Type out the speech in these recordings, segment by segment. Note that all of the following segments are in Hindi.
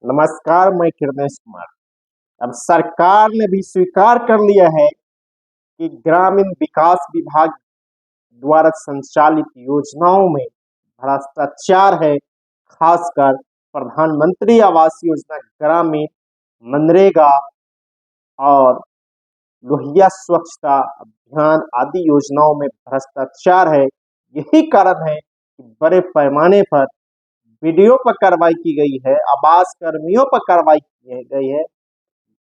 नमस्कार, मैं कृष्णेश कुमार। अब सरकार ने भी स्वीकार कर लिया है कि ग्रामीण विकास विभाग द्वारा संचालित योजनाओं में भ्रष्टाचार है। खासकर प्रधानमंत्री आवास योजना ग्रामीण, मनरेगा और लोहिया स्वच्छता अभियान आदि योजनाओं में भ्रष्टाचार है। यही कारण है कि बड़े पैमाने पर वीडियो पर कार्रवाई की गई है, आवास कर्मियों पर कार्रवाई की गई है।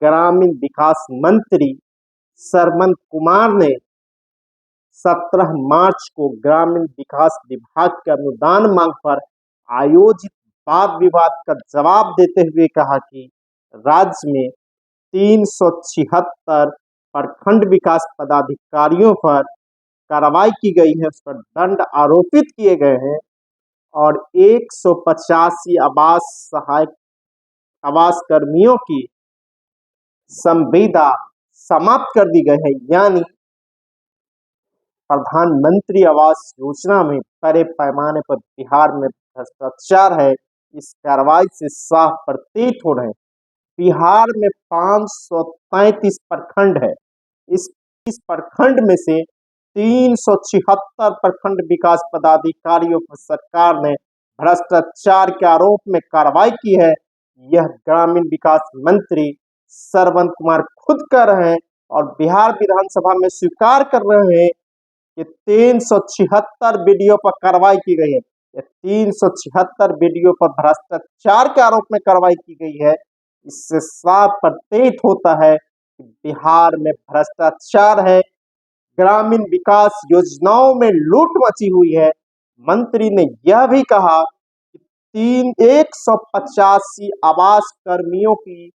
ग्रामीण विकास मंत्री सरमन कुमार ने 17 मार्च को ग्रामीण विकास विभाग के अनुदान मांग पर आयोजित वाद विवाद का जवाब देते हुए कहा कि राज्य में 376 प्रखंड विकास पदाधिकारियों पर कार्रवाई की गई है, उस पर दंड आरोपित किए गए हैं और 185 आवास कर्मियों की संविदा समाप्त कर दी गई है। यानी प्रधानमंत्री आवास योजना में बड़े पैमाने पर बिहार में भ्रष्टाचार है। इस कार्रवाई से साफ प्रतीत हो रहे हैं बिहार में 533 प्रखंड है। इस प्रखंड में से 376 प्रखंड विकास पदाधिकारियों पर सरकार ने भ्रष्टाचार के आरोप में कार्रवाई की है। यह ग्रामीण विकास मंत्री सरवन कुमार खुद कर रहे हैं और बिहार विधानसभा में स्वीकार कर रहे हैं कि 376 वीडियो पर कार्रवाई की गई है। ये 376 वीडियो पर भ्रष्टाचार के आरोप में कार्रवाई की गई है। इससे साफ प्रतीत होता है कि बिहार में भ्रष्टाचार है, ग्रामीण विकास योजनाओं में लूट मची हुई है। मंत्री ने यह भी कहा कि 185 आवास कर्मियों की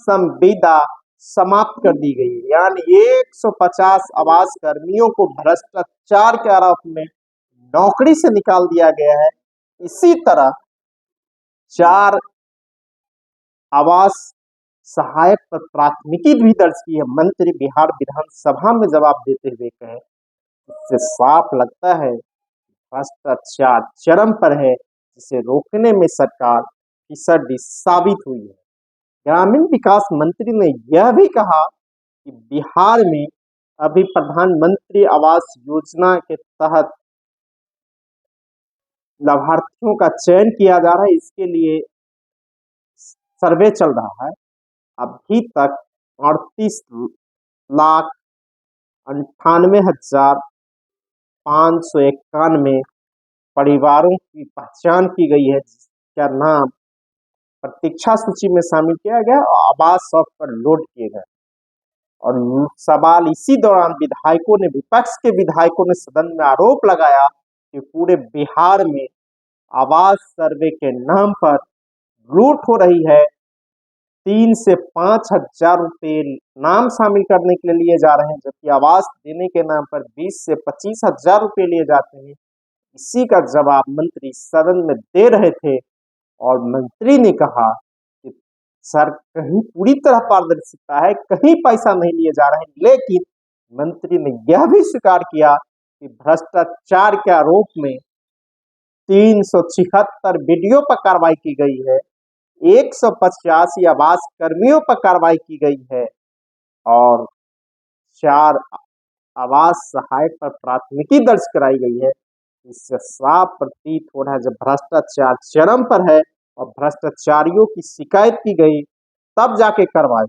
संविदा समाप्त कर दी गई है। यानी 150 आवास कर्मियों को भ्रष्टाचार के आरोप में नौकरी से निकाल दिया गया है। इसी तरह 4 आवास सहायक पर प्राथमिकी भी दर्ज की है। मंत्री बिहार विधानसभा में जवाब देते हुए कहे, इससे साफ लगता है भ्रष्टाचार चरम पर है, जिसे रोकने में सरकार फिसड्डी साबित हुई है। ग्रामीण विकास मंत्री ने यह भी कहा कि बिहार में अभी प्रधानमंत्री आवास योजना के तहत लाभार्थियों का चयन किया जा रहा है। इसके लिए सर्वे चल रहा है। अभी तक 38,98,591 परिवारों की पहचान की गई है, जिसका नाम प्रतीक्षा सूची में शामिल किया गया और आवास शौक पर लोड किए गए। और सवाल इसी दौरान विपक्ष के विधायकों ने सदन में आरोप लगाया कि पूरे बिहार में आवास सर्वे के नाम पर लूट हो रही है। 3 से 5 हजार रुपये नाम शामिल करने के लिए जा रहे हैं, जबकि आवास देने के नाम पर 20 से 25 हजार रुपये लिए जाते हैं। इसी का जवाब मंत्री सदन में दे रहे थे और मंत्री ने कहा कि सर, कहीं पूरी तरह पारदर्शिता है, कहीं पैसा नहीं लिए जा रहे हैं। लेकिन मंत्री ने यह भी स्वीकार किया कि भ्रष्टाचार के आरोप में 376 वीडियो पर कार्रवाई की गई है, 185 आवास कर्मियों पर कार्रवाई की गई है और 4 आवास सहायक पर प्राथमिकी दर्ज कराई गई है। इससे साफ प्रतीत हो रहा है जब भ्रष्टाचार चरम पर है और भ्रष्टाचारियों की शिकायत की गई तब जाके कार्रवाई।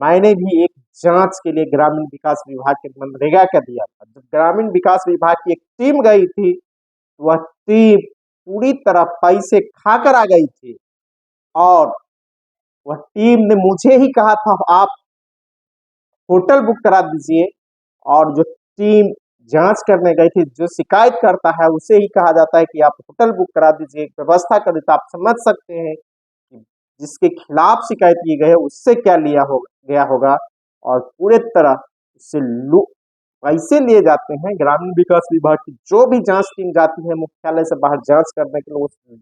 मैंने भी एक जांच के लिए ग्रामीण विकास विभाग के मनरेगा का दिया था। जब ग्रामीण विकास विभाग की एक टीम गई थी, वह टीम पूरी तरह पैसे खाकर आ गई थी और वह टीम ने मुझे ही कहा था आप होटल बुक करा दीजिए। और जो टीम जांच करने गई थी, जो शिकायत करता है उसे ही कहा जाता है कि आप होटल बुक करा दीजिए, व्यवस्था कर देता। आप समझ सकते हैं कि जिसके खिलाफ शिकायत की गई है उससे क्या गया होगा। और पूरे तरह से पैसे लिए जाते हैं। ग्रामीण विकास विभाग की जो भी जांच टीम जाती है मुख्यालय से बाहर जांच करने के लिए, उससे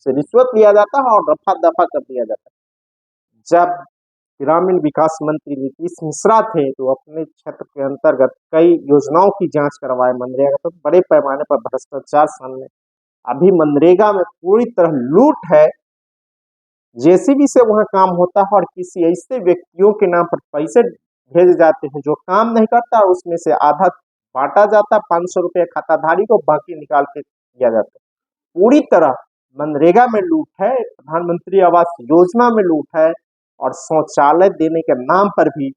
रिश्वत लिया जाता है और रफा दफा कर दिया जाता है। जब ग्रामीण विकास मंत्री नीतीश मिश्रा थे तो अपने क्षेत्र के अंतर्गत कई योजनाओं की जांच करवाए मनरेगा, तो बड़े पैमाने पर भ्रष्टाचार सामने। अभी मनरेगा में पूरी तरह लूट है। जेसीबी से वहाँ काम होता है और किसी ऐसे व्यक्तियों के नाम पर पैसे भेजे जाते हैं जो काम नहीं करता, और उसमें से आधा बांटा जाता, 500 रुपये खाताधारी को, बाकी निकाल के दिया जाता है। पूरी तरह मनरेगा में लूट है, प्रधानमंत्री आवास योजना में लूट है, और शौचालय देने के नाम पर भी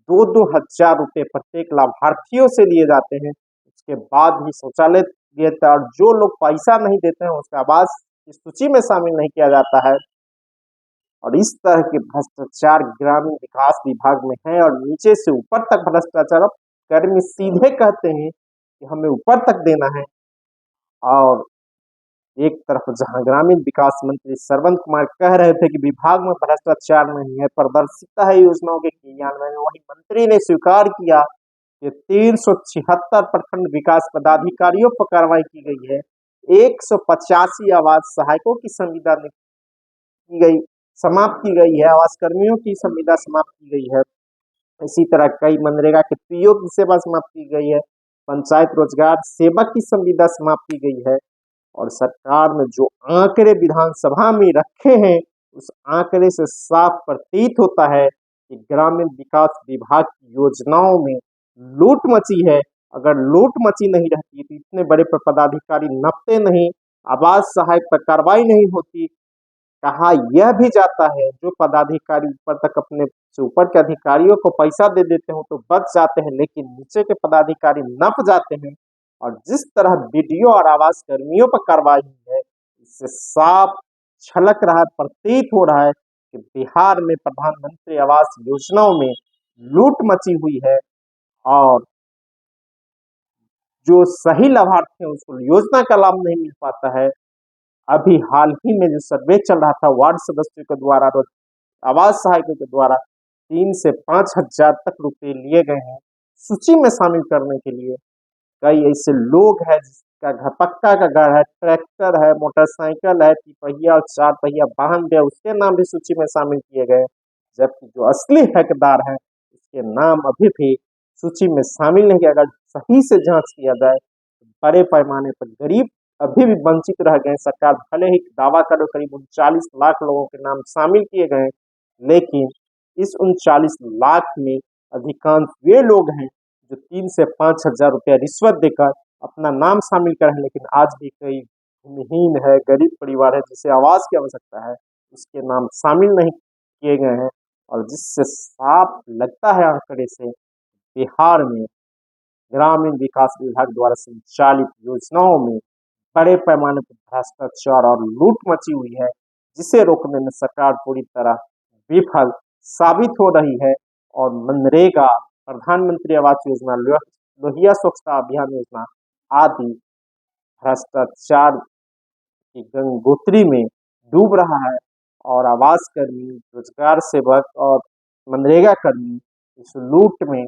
2-2 हजार रुपये प्रत्येक लाभार्थियों से लिए जाते हैं। उसके बाद भी शौचालय दिए जाता है, और जो लोग पैसा नहीं देते हैं उसका आवास की सूची में शामिल नहीं किया जाता है। और इस तरह के भ्रष्टाचार ग्रामीण विकास विभाग में है, और नीचे से ऊपर तक भ्रष्टाचार। अब कर्मी सीधे कहते हैं कि हमें ऊपर तक देना है, और एक तरफ जहां ग्रामीण विकास मंत्री श्रवण कुमार कह रहे थे कि विभाग में भ्रष्टाचार नहीं है, पारदर्शिता है योजनाओं के क्रियान्वयन में, वहीं मंत्री ने स्वीकार किया कि 376 प्रखंड विकास पदाधिकारियों पर कार्रवाई की गई है, 185 आवास सहायकों की संविदा की गई समाप्त की गई है, आवास कर्मियों की संविदा समाप्त की गई है। इसी तरह कई मनरेगा के पीओ की सेवा समाप्त की गई है, पंचायत रोजगार सेवक की संविदा समाप्त की गई है। और सरकार ने जो आंकड़े विधानसभा में रखे हैं, उस आंकड़े से साफ प्रतीत होता है कि ग्रामीण विकास विभाग की योजनाओं में लूट मची है। अगर लूट मची नहीं रहती तो इतने बड़े पदाधिकारी नपते नहीं, आवास सहायक पर कार्रवाई नहीं होती। कहा यह भी जाता है जो पदाधिकारी ऊपर तक अपने से ऊपर के अधिकारियों को पैसा दे देते हो तो बच जाते हैं, लेकिन नीचे के पदाधिकारी नप जाते हैं। और जिस तरह बीडीओ और आवास कर्मियों पर कार्रवाई हुई है, इससे साफ झलक रहा है, प्रतीत हो रहा है कि बिहार में प्रधानमंत्री आवास योजनाओं में लूट मची हुई है, और जो सही लाभार्थी है उसको योजना का लाभ नहीं मिल पाता है। अभी हाल ही में जो सर्वे चल रहा था वार्ड सदस्यों के द्वारा, आवास सहायकों के द्वारा 3 से 5 हजार तक रुपए लिए गए हैं सूची में शामिल करने के लिए। कई ऐसे लोग हैं जिसका घर पक्का का घर है, ट्रैक्टर है, मोटरसाइकिल है, तिपहिया और 4 पहिया वाहन भी है, उसके नाम भी सूची में शामिल किए गए, जबकि जो असली हकदार है उसके नाम अभी भी सूची में शामिल नहीं किया गया। सही से जांच किया जाए तो बड़े पैमाने पर गरीब अभी भी वंचित रह गए। सरकार भले ही दावा करे करीब 39 लाख लोगों के नाम शामिल किए गए, लेकिन इस 39 लाख में अधिकांश वे लोग हैं जो 3 से 5 हजार रुपया रिश्वत देकर अपना नाम शामिल कर है, लेकिन आज भी कई भूमिहीन है, गरीब परिवार है जिसे आवास की आवश्यकता है, उसके नाम शामिल नहीं किए गए हैं। और जिससे साफ लगता है आंकड़े से, बिहार में ग्रामीण विकास विभाग द्वारा संचालित योजनाओं में बड़े पैमाने पर भ्रष्टाचार और लूट मची हुई है, जिसे रोकने में सरकार पूरी तरह विफल साबित हो रही है। और मनरेगा, प्रधानमंत्री आवास योजना, लोहिया स्वच्छता अभियान योजना आदि भ्रष्टाचार की गंगोत्री में डूब रहा है, और आवास कर्मी, रोजगार सेवक और मनरेगा कर्मी इस लूट में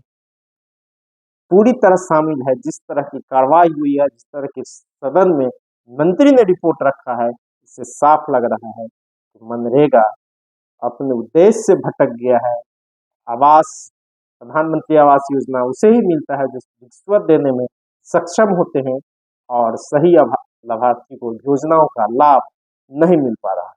पूरी तरह शामिल है। जिस तरह की कार्रवाई हुई है, जिस तरह की सदन में मंत्री ने रिपोर्ट रखा है, इससे साफ लग रहा है कि मनरेगा अपने उद्देश्य से भटक गया है। आवास, प्रधानमंत्री आवास योजना उसे ही मिलता है जो रिश्वत देने में सक्षम होते हैं, और सही लाभार्थी को योजनाओं का लाभ नहीं मिल पा रहा है।